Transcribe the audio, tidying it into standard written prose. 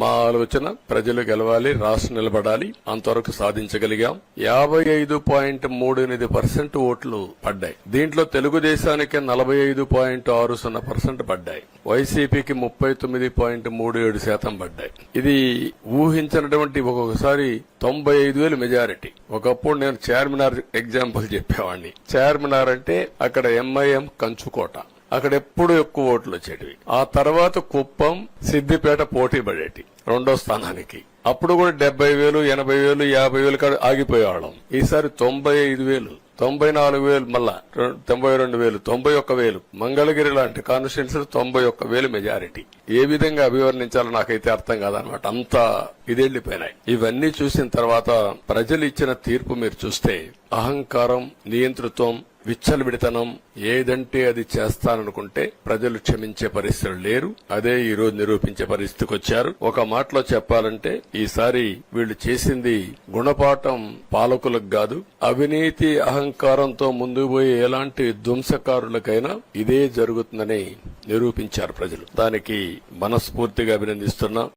మా ఆలోచన ప్రజలు గెలవాలి, రాష్ట్రం నిలబడాలి. అంతవరకు సాధించగలిగాం. 55.38% ఓట్లు పడ్డాయి. దీంట్లో తెలుగుదేశానికి 45.60% పడ్డాయి. వైసీపీకి 39.37% పడ్డాయి. ఇది ఊహించినటువంటి ఒక్కొక్కసారి 95,000 మెజారిటీ. ఒకప్పుడు నేను చార్మినార్ ఎగ్జాంపుల్ చెప్పేవాడిని. చార్మినార్ అంటే అక్కడ ఎంఐఎం కంచుకోట, అక్కడ ఎప్పుడు ఎక్కువ ఓట్లు వచ్చేటివి. ఆ తర్వాత కుప్పం, సిద్దిపేట పోటీ పడేటి రెండో స్థానానికి. అప్పుడు కూడా 70,000, 80,000, 50,000 కాడ ఆగిపోయేవాళ్ళం. ఈసారి 95,000, 94,000, మళ్ళా 92,000, 91,000. మంగళగిరి లాంటి కాన్స్టిట్యున్సీ 91,000 మెజారిటీ. ఏ విధంగా అభివర్ణించాలో నాకైతే అర్థం కాదనమాట. అంతా ఇదెళ్లిపోయినాయి. ఇవన్నీ చూసిన తర్వాత ప్రజలు ఇచ్చిన తీర్పు మీరు చూస్తే అహంకారం, నియంతృత్వం, విచ్చలవిడితనం, ఏదంటే అది చేస్తాననుకుంటే ప్రజలు క్షమించే పరిస్థితులు లేరు. అదే ఈ రోజు నిరూపించే పరిస్థితికి వచ్చారు. ఒక మాటలో చెప్పాలంటే ఈసారి వీళ్లు చేసింది గుణపాఠం పాలకులకు కాదు, అవినీతి అహంకారంతో ముందుకు పోయే ఎలాంటి ధ్వంసకారులకైనా ఇదే జరుగుతుందని నిరూపించారు ప్రజలు. దానికి మనస్ఫూర్తిగా అభినందిస్తున్నా.